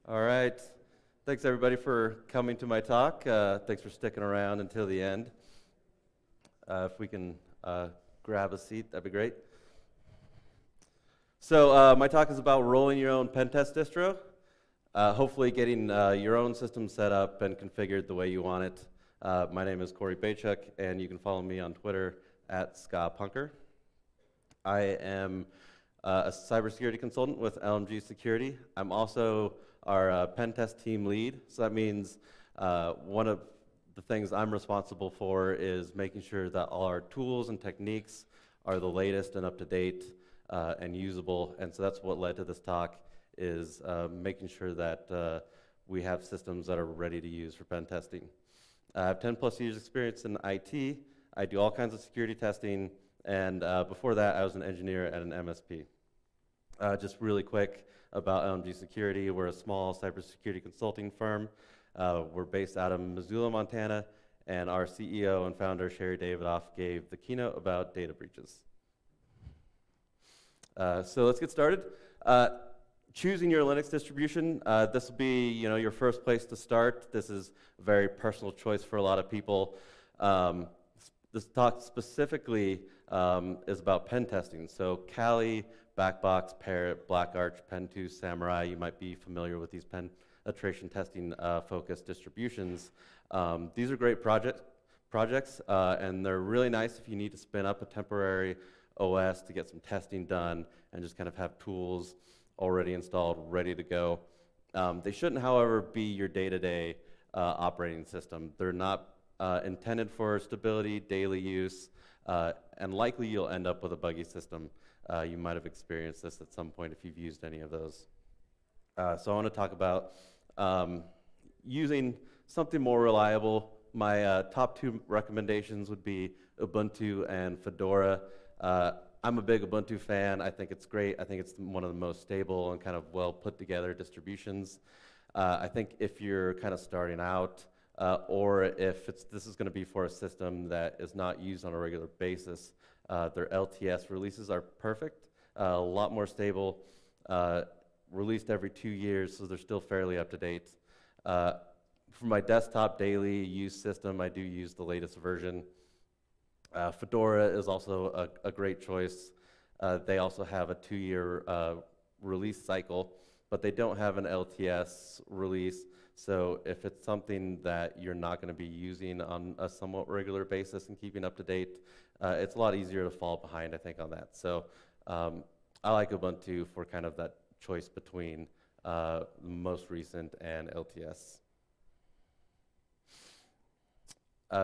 All right. Thanks, everybody, for coming to my talk. Thanks for sticking around until the end. If we can grab a seat, that'd be great. So my talk is about rolling your own Pentest distro, hopefully getting your own system set up and configured the way you want it. My name is Batiuk, and you can follow me on Twitter at SkaPunker. I am a cybersecurity consultant with LMG Security. I'm also our Pentest team lead, so that means one of the things I'm responsible for is making sure that all our tools and techniques are the latest and up-to-date and usable, and so that's what led to this talk, is making sure that we have systems that are ready to use for pen testing. I have 10 plus years experience in IT. I do all kinds of security testing, and before that I was an engineer at an MSP. Just really quick about LMG Security. We're a small cybersecurity consulting firm. We're based out of Missoula, Montana, and our CEO and founder, Sherry Davidoff, gave the keynote about data breaches. So let's get started. Choosing your Linux distribution, this will be your first place to start. This is a very personal choice for a lot of people. This talk specifically is about pen testing. So Kali, Backbox, Parrot, BlackArch, Pentoo, Samurai, you might be familiar with these penetration testing focused distributions. These are great projects, and they're really nice if you need to spin up a temporary OS to get some testing done and just kind of have tools already installed, ready to go. They shouldn't, however, be your day-to-day operating system. They're not intended for stability, daily use, and likely you'll end up with a buggy system. You might have experienced this at some point if you've used any of those. So I want to talk about using something more reliable. My top two recommendations would be Ubuntu and Fedora. I'm a big Ubuntu fan. I think it's great. I think it's one of the most stable and kind of well put together distributions. I think if you're kind of starting out, or if this is going to be for a system that is not used on a regular basis, their LTS releases are perfect, a lot more stable, released every 2 years, so they're still fairly up to date. For my desktop daily use system, I do use the latest version. Fedora is also a great choice. They also have a 2-year release cycle, but they don't have an LTS release. So if it's something that you're not going to be using on a somewhat regular basis and keeping up to date, it's a lot easier to fall behind, I think, on that. So I like Ubuntu for kind of that choice between most recent and LTS.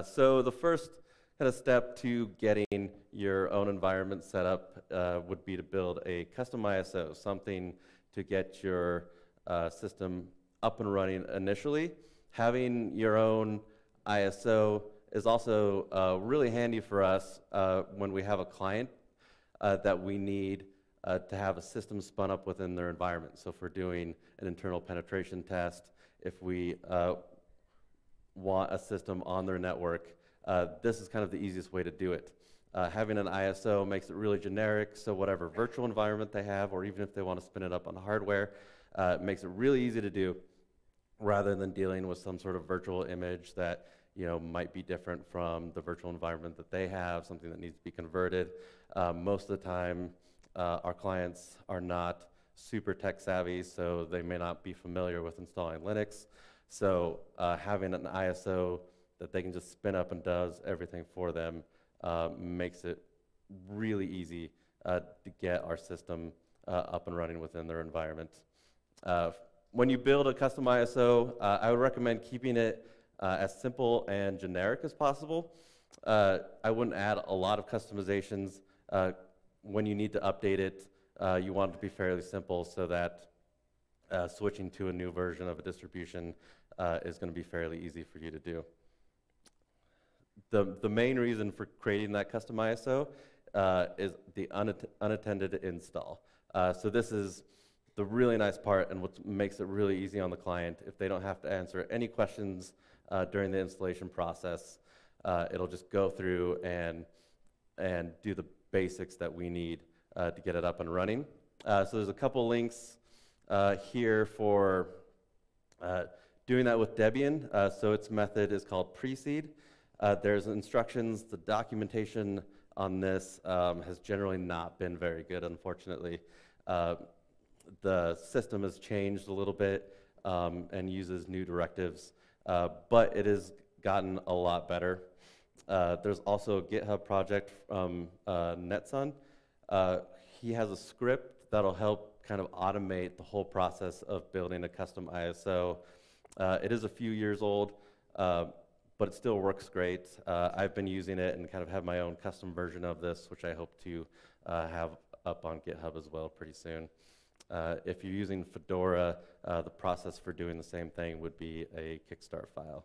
So the first kind of step to getting your own environment set up would be to build a custom ISO, something to get your system up and running initially. Having your own ISO is also really handy for us when we have a client that we need to have a system spun up within their environment. So if we're doing an internal penetration test, if we want a system on their network, this is kind of the easiest way to do it. Having an ISO makes it really generic, so whatever virtual environment they have, or even if they want to spin it up on hardware, it makes it really easy to do, rather than dealing with some sort of virtual image that might be different from the virtual environment that they have, something that needs to be converted. Most of the time, our clients are not super tech savvy, so they may not be familiar with installing Linux. So having an ISO that they can just spin up and does everything for them makes it really easy to get our system up and running within their environment. When you build a custom ISO, I would recommend keeping it as simple and generic as possible. I wouldn't add a lot of customizations. When you need to update it, you want it to be fairly simple so that switching to a new version of a distribution is going to be fairly easy for you to do. The main reason for creating that custom ISO is the unattended install. So this is the really nice part and what makes it really easy on the client. If they don't have to answer any questions during the installation process, it'll just go through and do the basics that we need to get it up and running. So there's a couple links here for Doing that with Debian, so its method is called preseed. There's instructions. The documentation on this has generally not been very good, unfortunately. The system has changed a little bit and uses new directives, but it has gotten a lot better. There's also a GitHub project from Netsun. He has a script that'll help kind of automate the whole process of building a custom ISO. It is a few years old, but it still works great. I've been using it and kind of have my own custom version of this, which I hope to have up on GitHub as well pretty soon. If you're using Fedora, the process for doing the same thing would be a Kickstart file.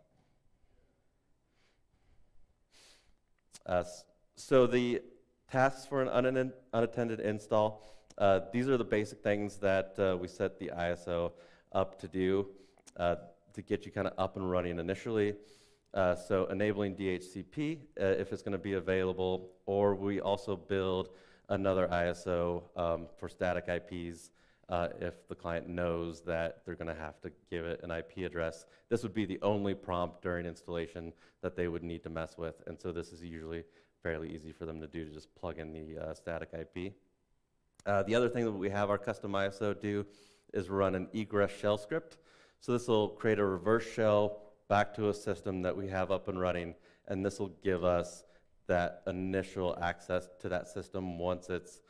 So the tasks for an unattended install, these are the basic things that we set the ISO up to do to get you kind of up and running initially. So enabling DHCP if it's going to be available, or we also build another ISO for static IPs if the client knows that they're going to have to give it an IP address. This would be the only prompt during installation that they would need to mess with, and so this is usually fairly easy for them to do, to just plug in the static IP. The other thing that we have our custom ISO do is run an egress shell script. So this will create a reverse shell back to a system that we have up and running, and this will give us that initial access to that system once it's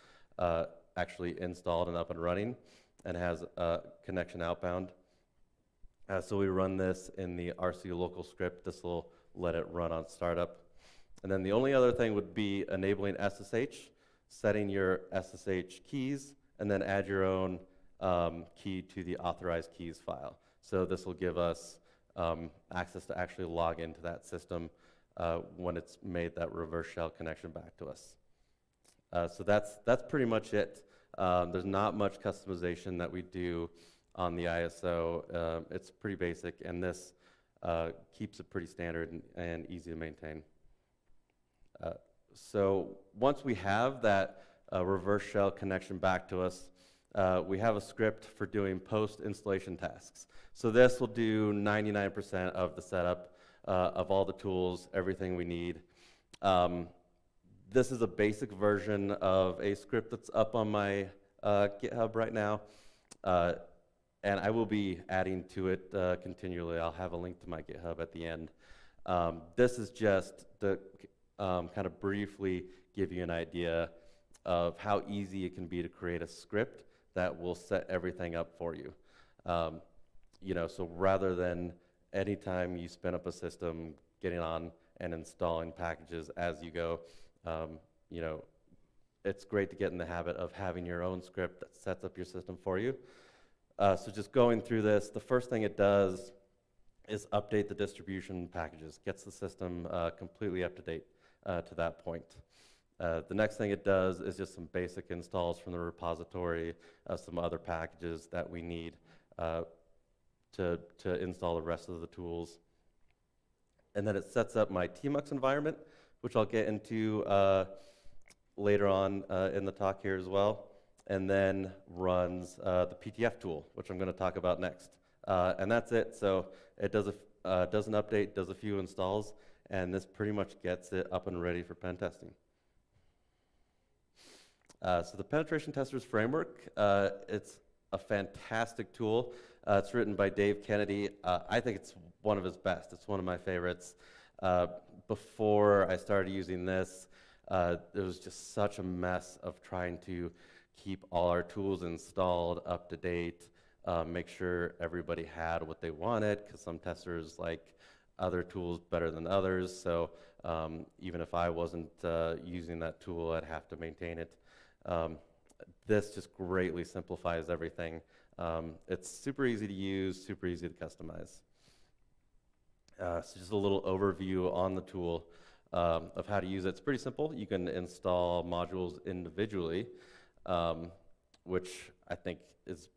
actually installed and up and running and has a connection outbound. So we run this in the RC local script. This will let it run on startup. And then the only other thing would be enabling SSH, setting your SSH keys, and then add your own key to the authorized keys file. So this will give us access to actually log into that system when it's made that reverse shell connection back to us. So that's pretty much it. There's not much customization that we do on the ISO. It's pretty basic, and this keeps it pretty standard and easy to maintain. So once we have that reverse shell connection back to us, we have a script for doing post-installation tasks. So this will do 99% of the setup of all the tools, everything we need. This is a basic version of a script that's up on my GitHub right now, and I will be adding to it continually. I'll have a link to my GitHub at the end. This is just to kind of briefly give you an idea of how easy it can be to create a script that will set everything up for you. So rather than anytime you spin up a system, getting on and installing packages as you go, it's great to get in the habit of having your own script that sets up your system for you. So just going through this, the first thing it does is update the distribution packages, gets the system completely up to date to that point. The next thing it does is just some basic installs from the repository, some other packages that we need to install the rest of the tools. And then it sets up my Tmux environment, which I'll get into later on in the talk here as well, and then runs the PTF tool, which I'm going to talk about next. And that's it. So it does an update, does a few installs, and this pretty much gets it up and ready for pen testing. So the penetration testers framework, it's a fantastic tool. It's written by Dave Kennedy. I think it's one of his best. It's one of my favorites. Before I started using this, it was just such a mess of trying to keep all our tools installed up to date, make sure everybody had what they wanted, because some testers like other tools better than others. So even if I wasn't using that tool, I'd have to maintain it. This just greatly simplifies everything. It's super easy to use, super easy to customize. So just a little overview on the tool of how to use it. It's pretty simple. You can install modules individually, which I think is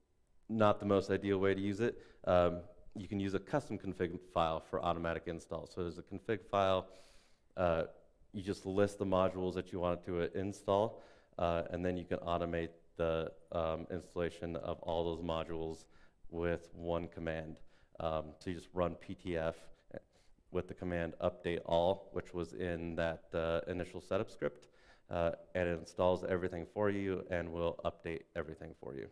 not the most ideal way to use it. You can use a custom config file for automatic install. So there's a config file. You just list the modules that you want to install, and then you can automate the installation of all those modules with one command. So you just run PTF with the command update all, which was in that initial setup script, and it installs everything for you and will update everything for you.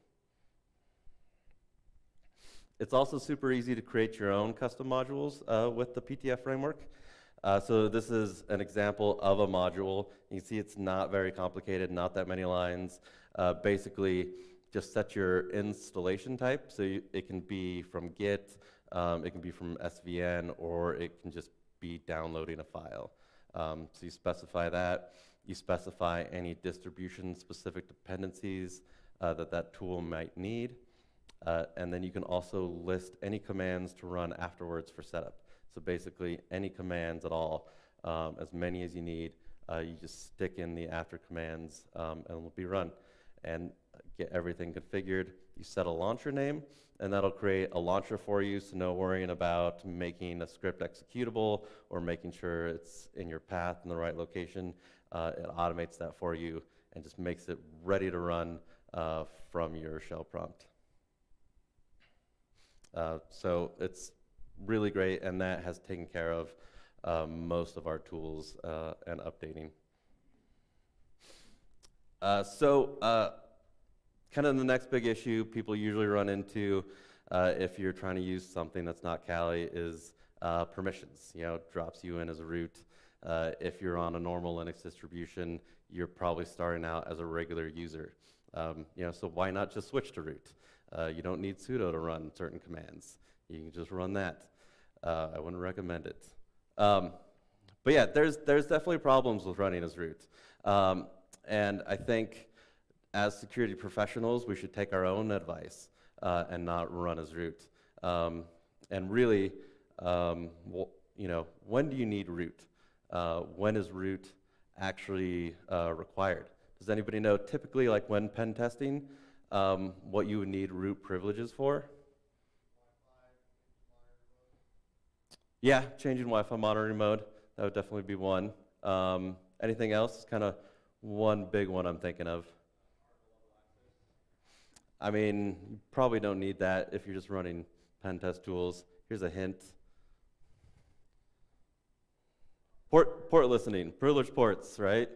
It's also super easy to create your own custom modules with the PTF framework. So this is an example of a module. You can see it's not very complicated, not that many lines. Basically, just set your installation type. So it can be from Git, it can be from SVN, or it can just be downloading a file. So you specify that. You specify any distribution-specific dependencies that tool might need. And then you can also list any commands to run afterwards for setup. So basically, any commands at all, as many as you need, you just stick in the after commands and it will be run. And get everything configured. You set a launcher name, and that'll create a launcher for you, so no worrying about making a script executable or making sure it's in your path in the right location. It automates that for you and just makes it ready to run from your shell prompt. So it's really great, and that has taken care of most of our tools and updating. Kind of the next big issue people usually run into if you're trying to use something that's not Kali is permissions. You know, it drops you in as a root. If you're on a normal Linux distribution, you're probably starting out as a regular user. So why not just switch to root? You don't need sudo to run certain commands. You can just run that. I wouldn't recommend it. But yeah, there's definitely problems with running as root. And I think as security professionals, we should take our own advice and not run as root. And really, when do you need root? When is root actually required? Does anybody know typically, like when pen testing, what you would need root privileges for? Yeah, changing Wi-Fi monitoring mode. That would definitely be one. Anything else? Kind of one big one I'm thinking of. I mean, you probably don't need that if you're just running pen test tools. Here's a hint. Port listening, privileged ports, right?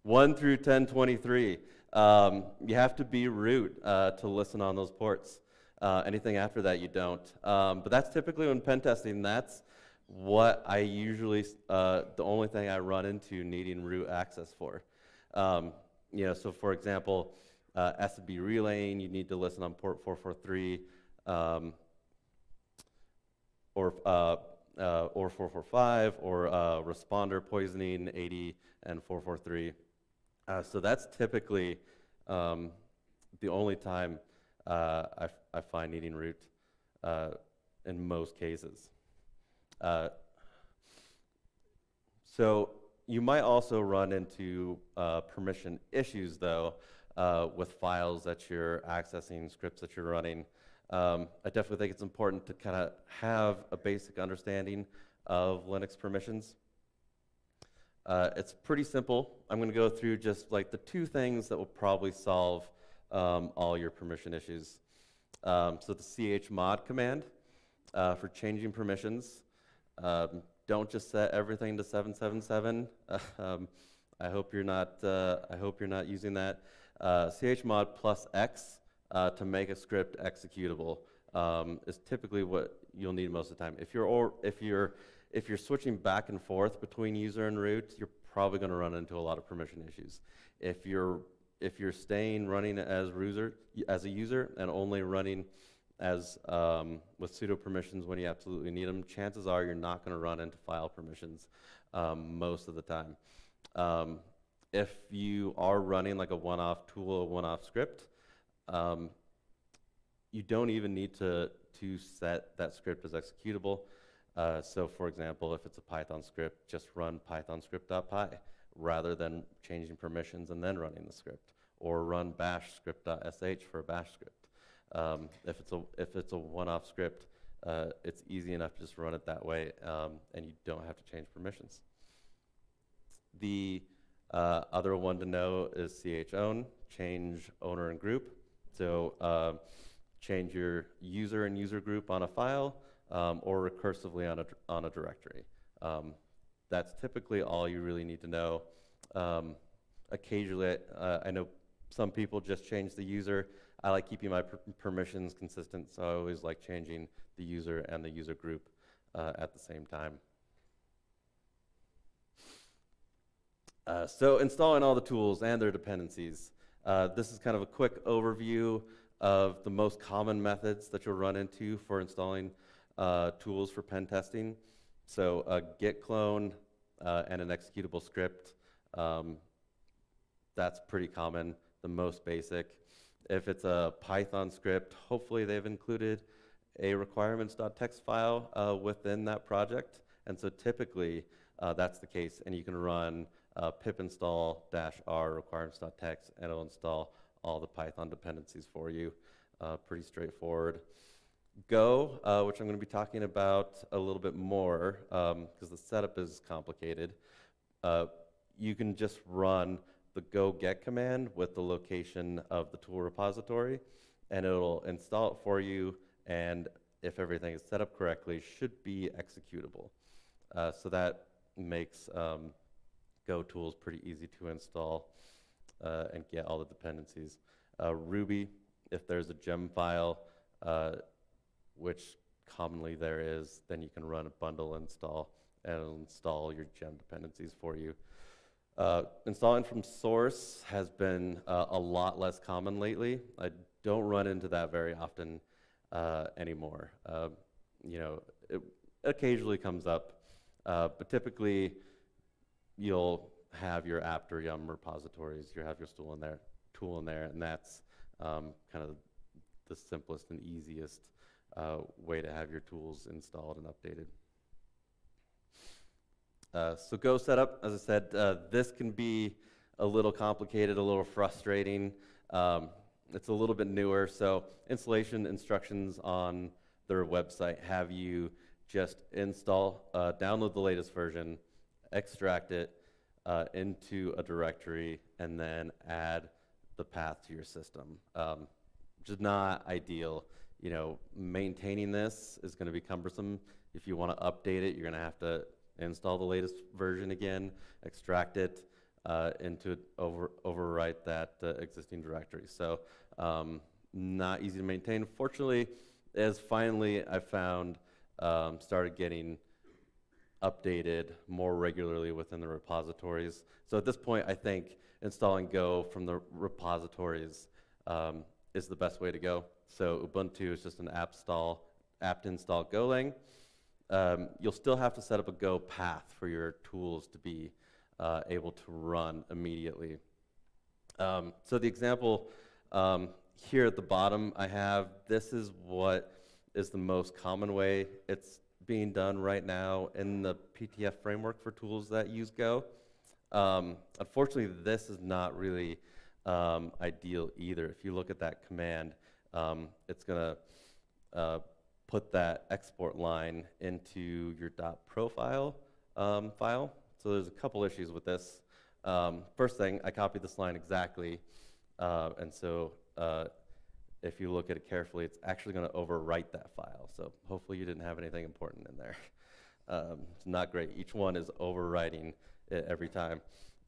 1 through 1023. You have to be root to listen on those ports. Anything after that, you don't. But that's typically when pen testing, that's what I usually, the only thing I run into needing root access for. So for example, SB relaying, you need to listen on port 443 or 445, or responder poisoning 80 and 443. So that's typically the only time I find needing root in most cases. So you might also run into permission issues, though, with files that you're accessing, scripts that you're running. I definitely think it's important to kind of have a basic understanding of Linux permissions. It's pretty simple. I'm going to go through just like the two things that will probably solve all your permission issues. So the chmod command for changing permissions. Don't just set everything to 777. I hope you're not using that. Chmod plus X to make a script executable is typically what you'll need most of the time. If you're switching back and forth between user and root, you're probably going to run into a lot of permission issues. If you're staying running as a user and only running as with sudo permissions when you absolutely need them, chances are you're not going to run into file permissions most of the time. If you are running like a one-off tool, a one-off script, you don't even need to set that script as executable. So for example, if it's a Python script, just run python script.py rather than changing permissions and then running the script, or run bash script.sh for a bash script. If it's a one-off script, it's easy enough to just run it that way, and you don't have to change permissions. The other one to know is chown, change owner and group. So change your user and user group on a file, or recursively on a directory. That's typically all you really need to know. Occasionally, I know some people just change the user. I like keeping my permissions consistent, so I always like changing the user and the user group at the same time. So installing all the tools and their dependencies. This is kind of a quick overview of the most common methods that you'll run into for installing tools for pen testing. So a git clone and an executable script. That's pretty common, the most basic. If it's a Python script, hopefully they've included a requirements.txt file within that project. And so typically that's the case, and you can run pip install -r requirements.txt, and it'll install all the Python dependencies for you. Pretty straightforward. Go, which I'm going to be talking about a little bit more because the setup is complicated. You can just run the go get command with the location of the tool repository, and it'll install it for you, and if everything is set up correctly, should be executable. So that makes Go tools pretty easy to install and get all the dependencies. Ruby, if there's a gem file, which commonly there is, then you can run a bundle install and it'll install your gem dependencies for you. Installing from source has been a lot less common lately. I don't run into that very often anymore. You know, it occasionally comes up, but typically you'll have your apt or yum repositories. You have your tool in there, and that's kind of the simplest and easiest way to have your tools installed and updated. So Go setup, as I said, this can be a little complicated, a little frustrating. It's a little bit newer, so installation instructions on their website have you just install, download the latest version, extract it into a directory, and then add the path to your system. Which is not ideal. You know, maintaining this is going to be cumbersome. If you want to update it, you're going to have to install the latest version again, extract it overwrite that existing directory. So not easy to maintain. Fortunately, as finally I found started getting updated more regularly within the repositories. So at this point, I think installing Go from the repositories is the best way to go. So Ubuntu is just an apt install Golang. You'll still have to set up a Go path for your tools to be able to run immediately. So the example here at the bottom I have, this is what is the most common way it's being done right now in the PTF framework for tools that use Go. Unfortunately, this is not really ideal either. If you look at that command, it's going to put that export line into your .profile file. So there's a couple issues with this. First thing, I copied this line exactly, and so if you look at it carefully, it's actually going to overwrite that file. So hopefully you didn't have anything important in there. It's not great. Each one is overwriting it every time.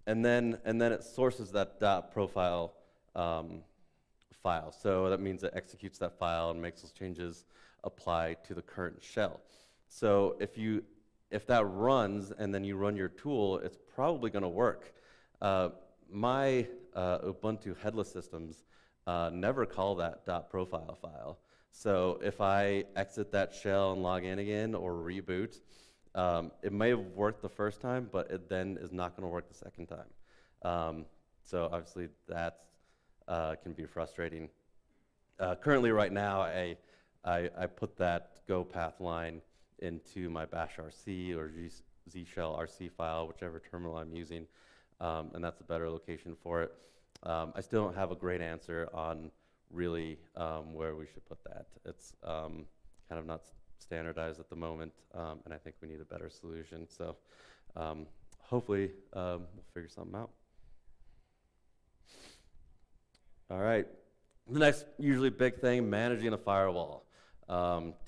And then it sources that .profile file. So that means it executes that file and makes those changes apply to the current shell. So if that runs and then you run your tool, it's probably going to work. My Ubuntu headless systems never call that .profile file. So if I exit that shell and log in again or reboot, it may have worked the first time, but it then is not going to work the second time. So obviously that can be frustrating. Currently right now, I put that Go path line into my bash RC or zshell RC file, whichever terminal I'm using, and that's a better location for it. I still don't have a great answer on really where we should put that. It's kind of not standardized at the moment, and I think we need a better solution. So hopefully we'll figure something out. All right. The next usually big thing, managing a firewall.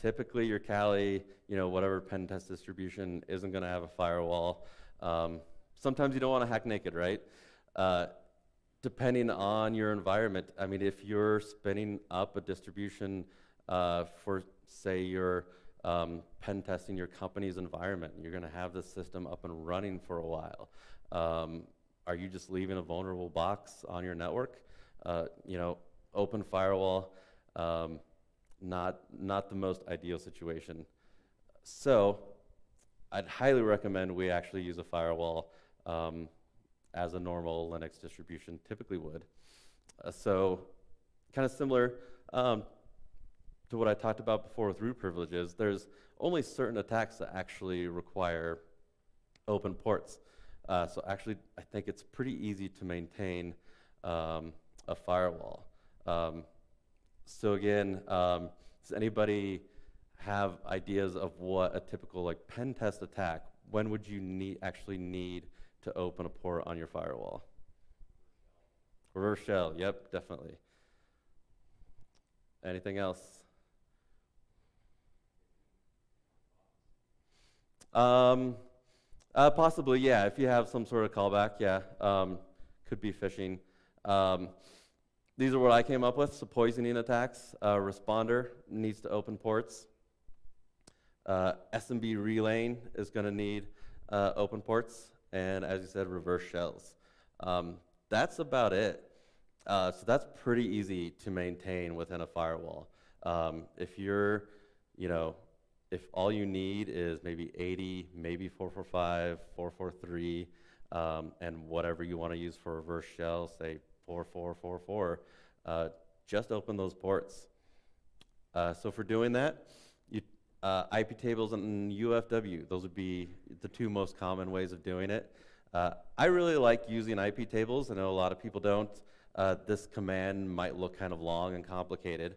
Typically your Kali, whatever pen test distribution isn't going to have a firewall. Sometimes you don't want to hack naked, right? Depending on your environment, I mean, if you're spinning up a distribution for, say, you're pen testing your company's environment, you're going to have this system up and running for a while. Are you just leaving a vulnerable box on your network? Open firewall, not the most ideal situation. So I'd highly recommend we actually use a firewall as a normal Linux distribution typically would. So kind of similar to what I talked about before with root privileges, there's only certain attacks that actually require open ports. So actually, I think it's pretty easy to maintain a firewall. So again, does anybody have ideas of what a typical pen test attack, when would you actually need to open a port on your firewall? Reverse shell, yep, definitely. Anything else? Possibly, yeah, if you have some sort of callback, yeah, could be phishing. These are what I came up with, so poisoning attacks. Responder needs to open ports. SMB relaying is going to need open ports, and as you said, reverse shells. That's about it. So that's pretty easy to maintain within a firewall. If you're, if all you need is maybe 80, maybe 445, 443, and whatever you want to use for reverse shell, say 4444, just open those ports. So for doing that, IPTables and UFW, those would be the two most common ways of doing it. I really like using IPTables. I know a lot of people don't. This command might look kind of long and complicated,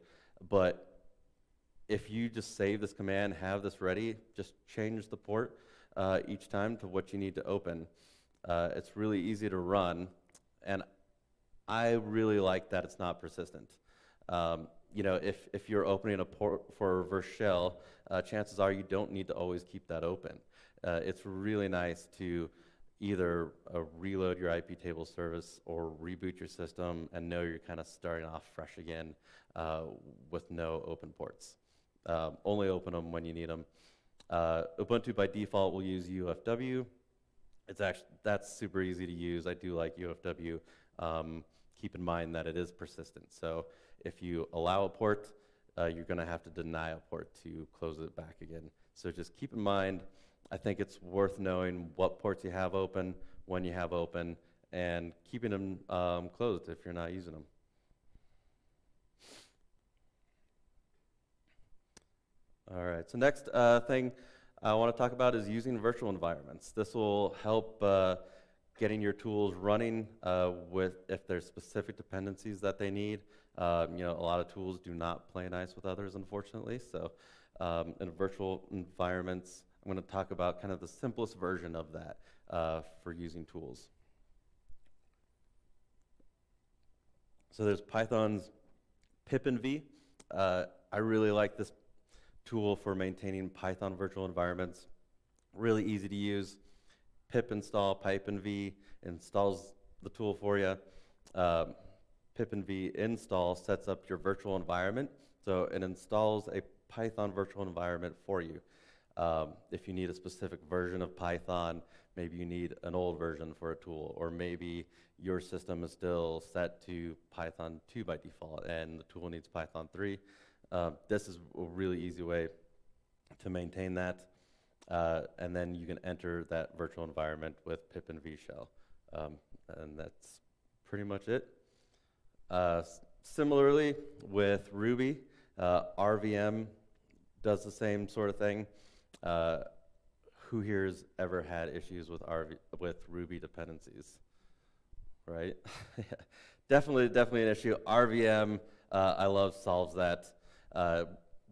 but if you just save this command, have this ready, just change the port each time to what you need to open. It's really easy to run, and I really like that it's not persistent. If you're opening a port for a reverse shell, chances are you don't need to always keep that open. It's really nice to either reload your IP table service or reboot your system and know you're kind of starting off fresh again with no open ports. Only open them when you need them. Ubuntu by default will use UFW. That's super easy to use. I do like UFW. Keep in mind that it is persistent. So if you allow a port, you're going to have to deny a port to close it back again. So just keep in mind, I think it's worth knowing what ports you have open, when you have open, and keeping them closed if you're not using them. All right, so next thing I want to talk about is using virtual environments. This will help getting your tools running if there's specific dependencies that they need. A lot of tools do not play nice with others, unfortunately. So in virtual environments, I'm going to talk about kind of the simplest version of that for using tools. So there's Python's pipenv. I really like this tool for maintaining Python virtual environments. Really easy to use. Pip install pipenv installs the tool for you. Pipenv install sets up your virtual environment. So it installs a Python virtual environment for you. If you need a specific version of Python, maybe you need an old version for a tool, or maybe your system is still set to Python 2 by default and the tool needs Python 3. This is a really easy way to maintain that. And then you can enter that virtual environment with pipenv shell. And that's pretty much it. Similarly, with Ruby, RVM does the same sort of thing. Who here's ever had issues with Ruby dependencies? Right? Definitely an issue. RVM, I love, solves that.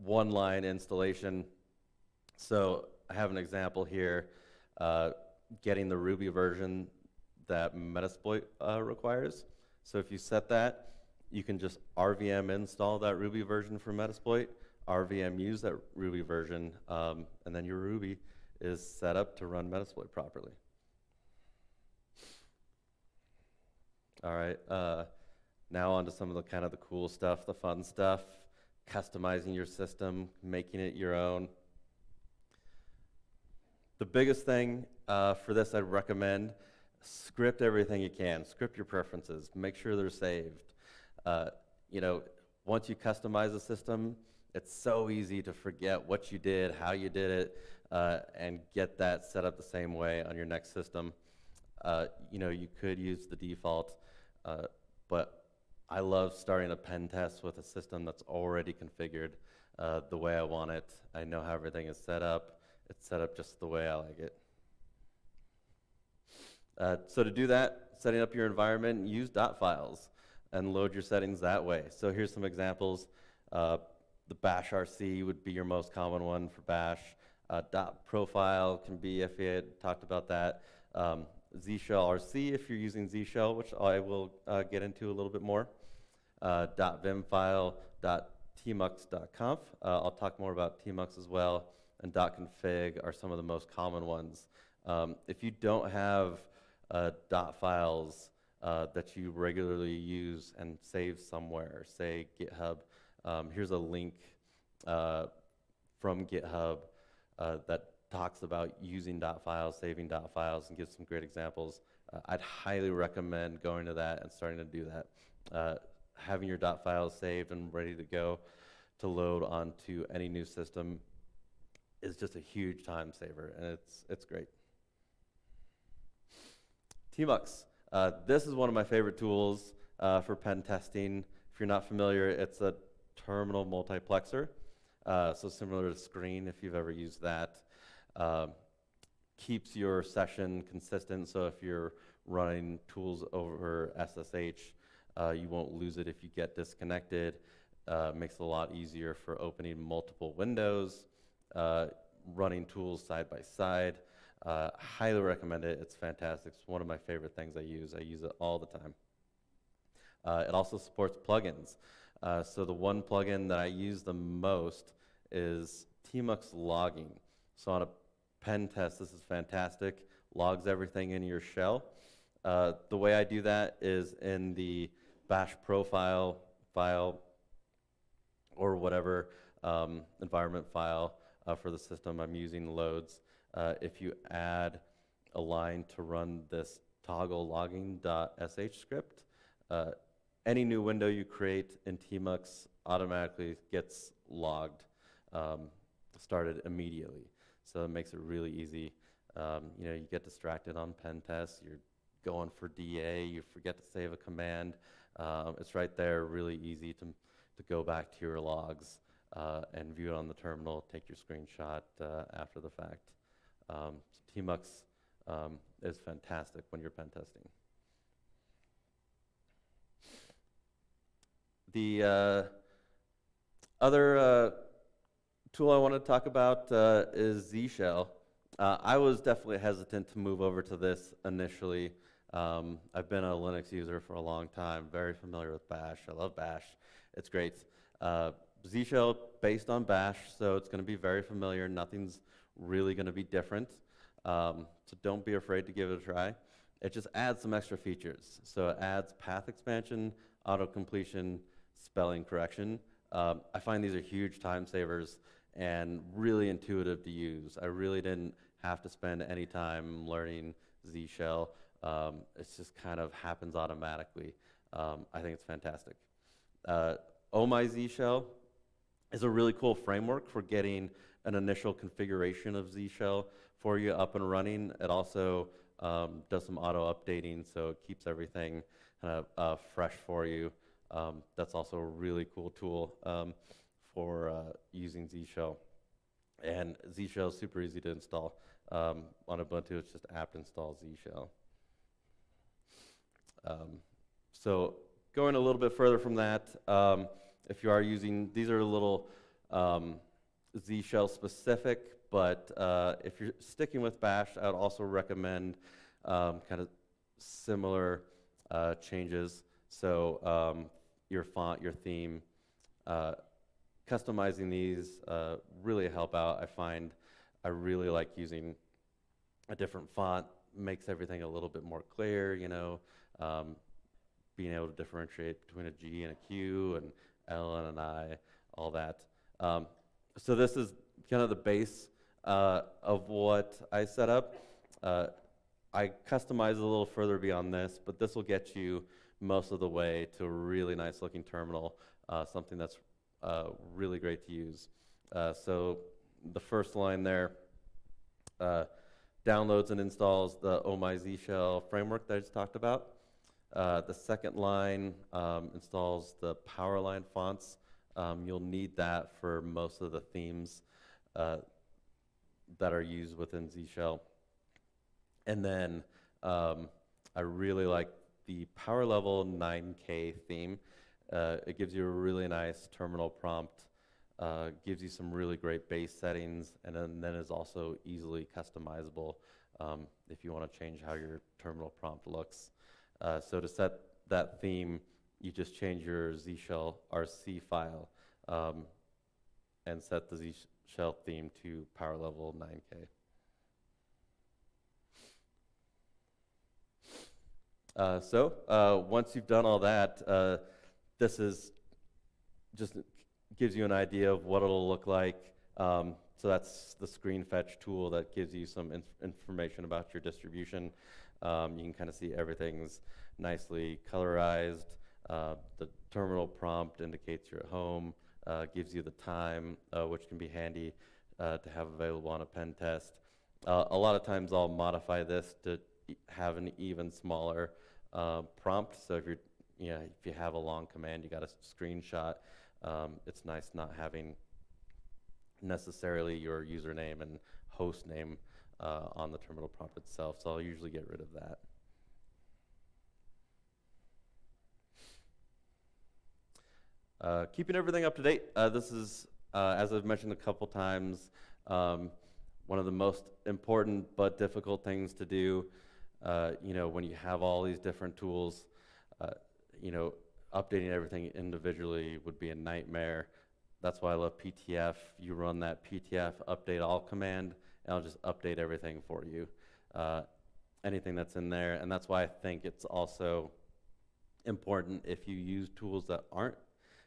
One-line installation. So I have an example here, getting the Ruby version that Metasploit requires. So if you set that, you can just RVM install that Ruby version for Metasploit, RVM use that Ruby version, and then your Ruby is set up to run Metasploit properly. All right, now on to some of the kind of the cool stuff, the fun stuff, customizing your system, making it your own. The biggest thing for this I'd recommend, script everything you can. Script your preferences. Make sure they're saved. You know, once you customize a system, it's so easy to forget what you did, how you did it, and get that set up the same way on your next system. You know, you could use the default, but I love starting a pen test with a system that's already configured the way I want it. I know how everything is set up. It's set up just the way I like it. So to do that, setting up your environment, use .files and load your settings that way. So here's some examples. The bash RC would be your most common one for bash. .profile can be, if you had talked about that. Zshell RC if you're using Zshell, which I will get into a little bit more. .vim file, .tmux.conf. I'll talk more about Tmux as well. And .config are some of the most common ones. If you don't have .files that you regularly use and save somewhere, say GitHub, here's a link from GitHub that talks about using .files, saving .files, and gives some great examples. I'd highly recommend going to that and starting to do that. Having your .files saved and ready to go to load onto any new system is just a huge time saver, and it's great. Tmux. This is one of my favorite tools for pen testing. If you're not familiar, it's a terminal multiplexer. So similar to Screen, if you've ever used that. Keeps your session consistent, so if you're running tools over SSH, you won't lose it if you get disconnected. Makes it a lot easier for opening multiple windows, running tools side by side. Highly recommend it. It's fantastic. It's one of my favorite things I use. I use it all the time. It also supports plugins. So the one plugin that I use the most is Tmux logging. So on a pen test, this is fantastic. Logs everything in your shell. The way I do that is in the bash profile file or whatever environment file for the system I'm using loads. If you add a line to run this toggle logging.sh script, any new window you create in Tmux automatically gets logged, started immediately. So it makes it really easy. You know, you get distracted on pen tests, you're going for DA, you forget to save a command. It's right there, really easy to go back to your logs and view it on the terminal, take your screenshot after the fact. So Tmux is fantastic when you're pen testing. The other tool I want to talk about is Zshell. I was definitely hesitant to move over to this initially. I've been a Linux user for a long time, very familiar with bash. I love bash. It's great. Zshell based on bash, so it's going to be very familiar. Nothing's really going to be different. So don't be afraid to give it a try. It just adds some extra features. So it adds path expansion, auto-completion, spelling correction. I find these are huge time savers and really intuitive to use. I really didn't have to spend any time learning Zshell. It just kind of happens automatically. I think it's fantastic. Oh My Zshell is a really cool framework for getting an initial configuration of Zshell for you up and running. It also does some auto updating, so it keeps everything kind of fresh for you. That's also a really cool tool for using Zshell. And Zshell is super easy to install. On Ubuntu, it's just apt install Zshell. So going a little bit further from that, if you are using, these are a little Zshell specific, but if you're sticking with bash, I would also recommend kind of similar changes. So your font, your theme. Customizing these really help out. I find I really like using a different font, makes everything a little bit more clear, you know, being able to differentiate between a G and a Q and L and an I, all that. So this is kind of the base of what I set up. I customize a little further beyond this, but this will get you most of the way to a really nice looking terminal, something that's really great to use. So the first line there downloads and installs the Oh My Z Shell framework that I just talked about. The second line installs the Powerline fonts. You'll need that for most of the themes that are used within Z Shell. And then I really like the Power Level 9K theme. It gives you a really nice terminal prompt, gives you some really great base settings, and then is also easily customizable if you want to change how your terminal prompt looks. So to set that theme, you just change your Z Shell RC file and set the Z Shell theme to Power Level 9K. Once you've done all that, this is just gives you an idea of what it'll look like. So that's the screen fetch tool that gives you some information about your distribution. You can kind of see everything's nicely colorized. The terminal prompt indicates you're at home, gives you the time, which can be handy to have available on a pen test. A lot of times I'll modify this to have an even smaller prompt. So if you have a long command, you got a screenshot. It's nice not having necessarily your username and host name on the terminal prompt itself. So I'll usually get rid of that. Keeping everything up to date. This is, as I've mentioned a couple times, one of the most important but difficult things to do. When you have all these different tools, updating everything individually would be a nightmare. That's why I love PTF. You run that PTF update all command, and I'll just update everything for you. Anything that's in there, and that's why I think it's also important if you use tools that aren't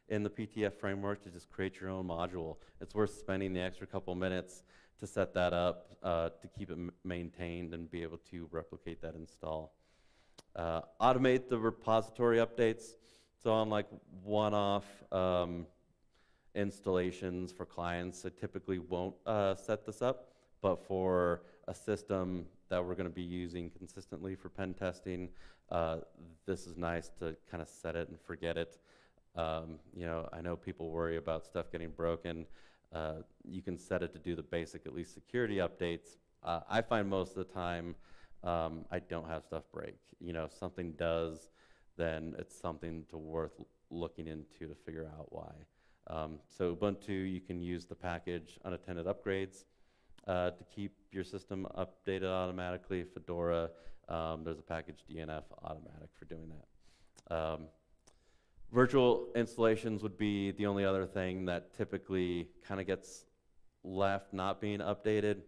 in the PTF framework to just create your own module. It's worth spending the extra couple minutes to set that up, to keep it maintained and be able to replicate that install. Automate the repository updates. So on like one-off installations for clients, I typically won't set this up, but for a system that we're going to be using consistently for pen testing, this is nice to kind of set it and forget it. I know people worry about stuff getting broken. You can set it to do the basic, at least security updates. I find most of the time I don't have stuff break. If something does, then it's something worth looking into to figure out why. So Ubuntu, you can use the package Unattended upgrades to keep your system updated automatically. Fedora, there's a package DNF automatic for doing that. Virtual installations would be the only other thing that typically kind of gets left not being updated.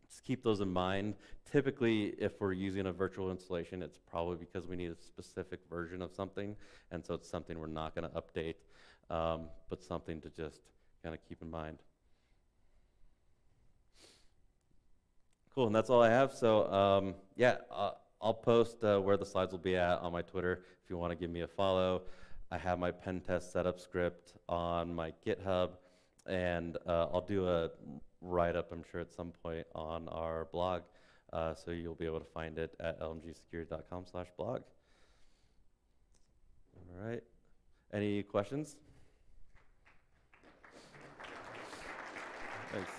Just keep those in mind. Typically, if we're using a virtual installation, it's probably because we need a specific version of something, and so it's something we're not going to update, but something to just kind of keep in mind. Cool, and that's all I have. So I'll post where the slides will be at on my Twitter if you want to give me a follow. I have my pen test setup script on my GitHub, and I'll do a write-up, I'm sure, at some point on our blog, so you'll be able to find it at lmgsecurity.com/blog. All right. Any questions? Thanks.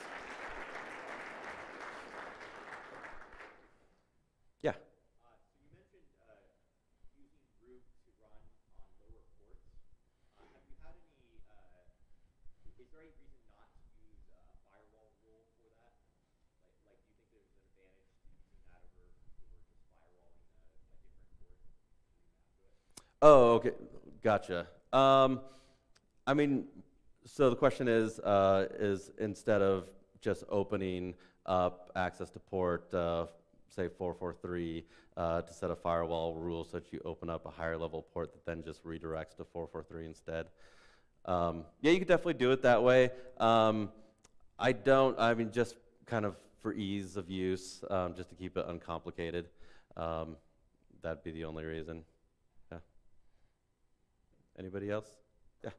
Yeah. So you mentioned using root to run on lower ports. Have you had any, is there any reason not to use a firewall rule for that? Like do you think there's an advantage to using that over just firewalling a different port to remap to it? Oh, okay. Gotcha. I mean, so the question is instead of just opening up access to port, say 443, to set a firewall rule so that you open up a higher level port that then just redirects to 443 instead. Yeah, you could definitely do it that way. I mean, just kind of for ease of use, just to keep it uncomplicated. That'd be the only reason. Yeah. Anybody else? Yeah.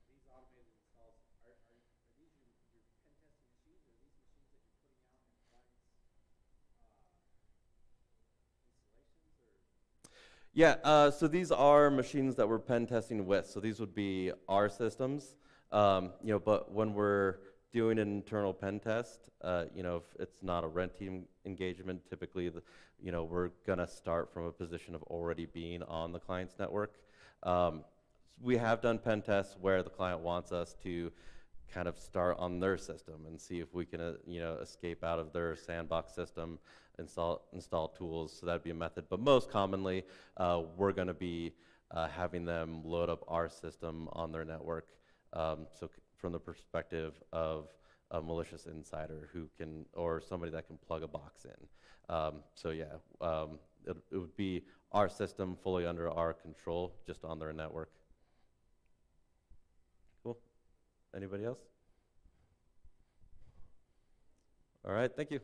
These automated installs, are these your pen testing machines, or are these machines that you're putting out in clients' installations, or? Yeah, so these are machines that we're pen testing with. So these would be our systems. You know, but when we're doing an internal pen test, you know, if it's not a red team engagement, typically, you know, we're gonna start from a position of already being on the client's network. We have done pen tests where the client wants us to kind of start on their system and see if we can, you know, escape out of their sandbox system, install tools. So that'd be a method. But most commonly, we're going to be having them load up our system on their network. So from the perspective of a malicious insider who can, or somebody that can plug a box in. So yeah, it would be our system fully under our control, just on their network. Cool. Anybody else? All right, thank you.